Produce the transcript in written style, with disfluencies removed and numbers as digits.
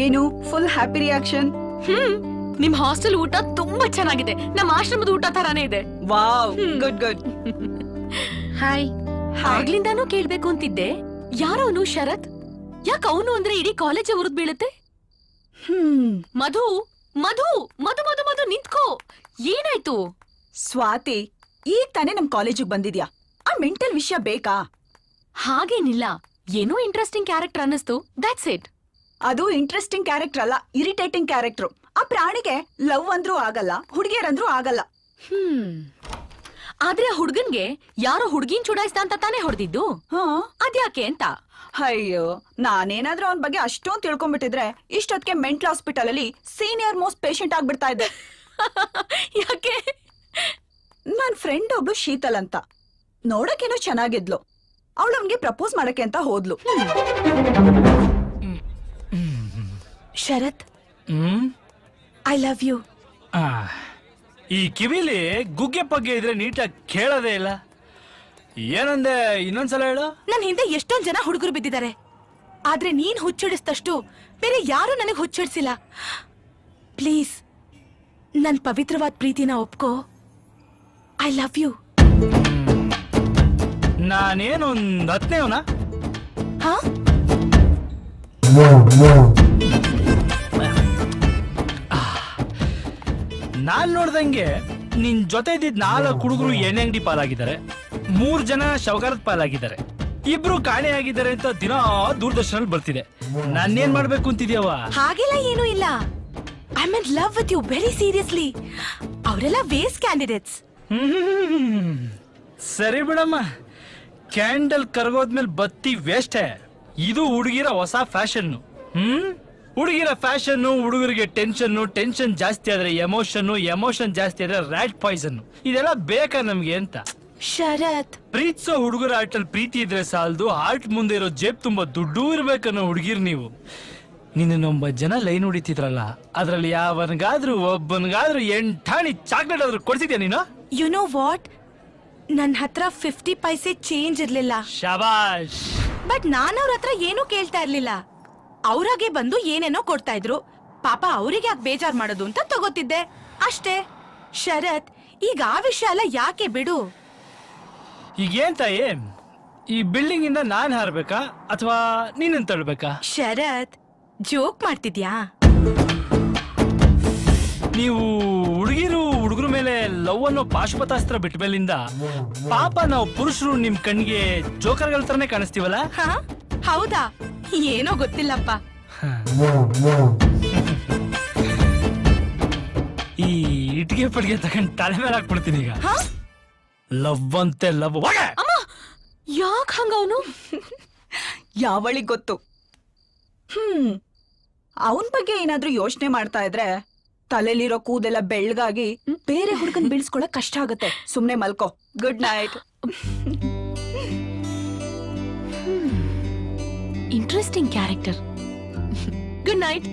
ಏನು full happy reaction? ನಿಮ್ hostel ಊಟ ತುಂಬಾ ಚೆನ್ನಾಗಿದೆ. ನಮ್ಮ ಆಶ್ರಮದ ಊಟ ತರಾನೇ ಇದೆ. Wow, good good. ಹಾಯ್. ಆಗ್ಲಿಂದಾನು ಕೇಳ್ಬೇಕು ಅಂತಿದ್ದೆ, ಯಾರವನು ಶರತ್? ಯಾಕ ಅವನು ಅಂದ್ರೆ ಇಡೀ ಕಾಲೇಜ್ ಉರಿದ್ ಬೀಳುತ್ತೆ? ಮಧು ಮಧು ಮಧು ಮಧು ಮಧು ನಿಂತ್ಕೋ, ಏನಾಯ್ತು? ಸ್ವಾತಿ, ಈಗ ತಾನೇ ನಮ್ ಕಾಲೇಜಿಗೆ ಬಂದಿದ್ಯಾ, ಆ ಮೆಂಟಲ್ ವಿಷಯ ಬೇಕಾ? ಹಾಗೇನಿಲ್ಲ, ಏನೋ ಇಂಟ್ರೆಸ್ಟಿಂಗ್ ಕ್ಯಾರೆಕ್ಟರ್ ಅನ್ನಿಸ್ತು, ದಟ್ಸ್ ಇಟ್. ಅದು ಇಂಟ್ರೆಸ್ಟಿಂಗ್ ಕ್ಯಾರೆಕ್ಟರ್ ಅಲ್ಲ, ಇರಿಟೇಟಿಂಗ್ ಕ್ಯಾರೆಕ್ಟರ್. ಆ ಪ್ರಾಣಿಗೆ ಲವ್ ಅಂದ್ರೂ ಆಗಲ್ಲ, ಹುಡುಗಿಯರಂದ್ರೂ ಆಗಲ್ಲ. ಆದ್ರೆ ಆ ಹುಡ್ಗನ್ಗೆ ಯಾರೋ ಹುಡ್ಗಿನ್ ಚುಡಾಯಿಸ್ತ ಅಂತ ತಾನೇ ಹೊಡೆದಿದ್ದು, ಅದ್ಯಾಕೆ ಅಂತ? ಅಯ್ಯೋ, ನಾನೇನಾದ್ರೂ ಅವನ್ ಬಗ್ಗೆ ಅಷ್ಟೊಂದು ತಿಳ್ಕೊಂಡ್ಬಿಟ್ಟಿದ್ರೆ ಇಷ್ಟೊತ್ತಿಗೆ ಮೆಂಟಲ್ ಹಾಸ್ಪಿಟಲ್ ಅಲ್ಲಿ ಸೀನಿಯರ್ ಮೋಸ್ಟ್ ಪೇಷಂಟ್ ಆಗ್ಬಿಡ್ತಾ ಇದ್ದೆ. ಯಾಕೆ? ನನ್ ಫ್ರೆಂಡ್ ಒಬ್ಳು ಶೀತಲ್ ಅಂತ, ನೋಡಕ್ಕೇನೋ ಚೆನ್ನಾಗಿದ್ಲು. ಅವಳು ಅವನ್ಗೆ ಪ್ರಪೋಸ್ ಮಾಡಕ್ಕೆ ಅಂತ ಹೋದ್ಲು. ಶರತ್, ಐ ಲವ್ ಯು. ಈ ಕಿವಿಲಿ ಗುಗ್ಗೆ ಪಗ್ಗೆ ಇದ್ರೆ ನೀಟಾಗಿ ಕೇಳೋದೇ ಇಲ್ಲ. ಏನಂದೆ, ಇನ್ನೊಂದ್ಸಲ ಹೇಳು. ನನ್ ಹಿಂದೆ ಎಷ್ಟೊಂದ್ ಜನ ಹುಡುಗರು ಬಿದ್ದಿದ್ದಾರೆ, ಆದ್ರೆ ನೀನ್ ಹುಚ್ಚಿಡಿಸ್ತಷ್ಟು ಬೇರೆ ಯಾರು ನನಗ್ ಹುಚ್ಚಿಡ್ಸಿಲ್ಲ. ಪ್ಲೀಸ್ ನನ್ ಪವಿತ್ರವಾದ ಪ್ರೀತಿನ ಒಪ್ಕೋ. I love you. ನಾನೇನೊಂದ್ ಹತ್ತನೇವನ? ಹಾ, ನಾನ್ ನೋಡ್ದಂಗೆ ನಿನ್ ಜೊತೆ ಇದ್ದಿದ್ 4 ಹುಡುಗರು ಎಣ್ಣೆ ಅಂಗಡಿ ಪಾಲಾಗಿದ್ದಾರೆ, 3 ಜನ ಶವಗಾರದ ಪಾಲಾಗಿದ್ದಾರೆ, 2 ಕಾಣೆ ಆಗಿದ್ದಾರೆ ಅಂತ ದಿನ ದೂರದರ್ಶನ ಬರ್ತಿದೆ. ನಾನೇನ್ ಮಾಡ್ಬೇಕು ಅಂತಿದ್ಯವ? ಹಾಗೆಲ್ಲ ಏನೂ ಇಲ್ಲ. I am in love with you very seriously. ಅವರೆಲ್ಲ ವೇಸ್ಟ್ ಕ್ಯಾಂಡಿಡೇಟ್ಸ್. ಸರಿ ಬಿಡಮ್ಮ, ಕ್ಯಾಂಡಲ್ ಕರಗೋದ್ಮೇಲೆ ಬತ್ತಿ ವೇಸ್ಟೇ. ಇದು ಹುಡುಗಿರ ಹೊಸ ಫ್ಯಾಷನ್. ಹುಡುಗಿರ ಫ್ಯಾಷನ್, ಹುಡುಗರಿಗೆ ಟೆನ್ಷನ್ ಜಾಸ್ತಿ ಆದ್ರೆ ಎಮೋಷನ್ ಜಾಸ್ತಿ ಆದ್ರೆ ರ್ಯಾಟ್ ಪಾಯ್ಸನ್. ಇದೆಲ್ಲ ಬೇಕಾ ನಮ್ಗೆ ಅಂತ? ಶರತ್, ಪ್ರೀತಿಸೋ ಹುಡುಗರ ಆರ್ಟಲ್ಲಿ ಪ್ರೀತಿ ಇದ್ರೆ ಸಾಲದು, ಆರ್ಟ್ ಮುಂದೆ ಇರೋ ಜೇಬ್ ತುಂಬಾ ದುಡ್ಡು ಇರ್ಬೇಕನ್ನೋ ಹುಡುಗಿರ್ ನೀವು. ನಿನ್ನ 9 ಜನ ಲೈನ್ ಹೊಡಿತಿದ್ರಲ್ಲ, ಅದ್ರಲ್ಲಿ ಯಾವನ್ಗಾದ್ರೂ ಒಬ್ಬನ್ಗಾದ್ರೂ 8 ಚಾಕ್ಲೇಟ್ ಆದ್ರೂ ಕೊಡ್ತಿದ್ಯಾ ನೀನು? ಯು ನೋ ವಾಟ್, ನನ್ ಹತ್ರ 50 ಪೈಸೆ ಚೇಂಜ್ ಇರ್ಲಿಲ್ಲ. ಶಬಾಷ್. ಬಟ್ ನಾನು ಅವ್ರ ಹತ್ರ ಏನೂ ಕೇಳ್ತಾ ಇರ್ಲಿಲ್ಲ. ಅವ್ರಾಗೆ ಬಂದು ಏನೇನೋ ಕೊಡ್ತಾ ಇದ್ರು. ಪಾಪ ಅವ್ರಿಗೆ ಯಾಕೆ ಬೇಜಾರ್ ಮಾಡೋದು ಅಂತ ತಗೋತಿದ್ದೆ ಅಷ್ಟೇ. ಶರತ್, ಈಗ ಆ ವಿಷಯ ಎಲ್ಲ ಯಾಕೆ ಬಿಡು. ಈಗೇನ್ ತಾಯಿ, ಈ ಬಿಲ್ಡಿಂಗ್ ಇಂದ ನಾನ್ ಹಾರ್ಬೇಕಾ ಅಥವಾ ನೀನಂತ ತಳ್ಬೇಕಾ? ಶರತ್, ಜೋಕ್ ಮಾಡ್ತಿದ್ಯಾ? ನೀವು ಹುಡುಗರ ಮೇಲೆ ಲವ್ ಅನ್ನೋ ಪಾಶುಪತಾಸ್ತ್ರ ಬಿಟ್ಟ ಮೇಲಿಂದ ಪಾಪ ನಾವು ಪುರುಷರು ನಿಮ್ ಕಣ್ಣಿಗೆ ಜೋಕರ್ಗಳ ತರನೇ ಕಾಣಿಸ್ತೀವಲ್ಲ? ಹೌದಾ? ಏನೋ ಗೊತ್ತಿಲ್ಲಪ್ಪ. ಈ ಇಟ್ಗೆ ಪಡ್ಗೆ ತಗೊಂಡ್ ತಲೆ ಮೇಲೆ ಹಾಕ್ಬಿಡ್ತೀನಿ ಈಗ. ಲವ್ ಅಂತೆ ಲವ್. ಯಾಕ ಹಂಗ ಅವನು? ಯಾವಳಿಗ್ ಗೊತ್ತು. ಅವನ್ ಬಗ್ಗೆ ಏನಾದ್ರೂ ಯೋಚನೆ ಮಾಡ್ತಾ ಇದ್ರೆ ತಲೆಲಿರೋ ಕೂದೆಲ್ಲ ಬೆಳ್ಳಗಾಗಿ ಬೇರೆ ಹುಡುಗನ್ ಬೀಳ್ಸ್ಕೊಳಕ್ ಕಷ್ಟ ಆಗುತ್ತೆ. ಸುಮ್ನೆ ಮಲ್ಕೋ. Good night. Interesting character. Good night.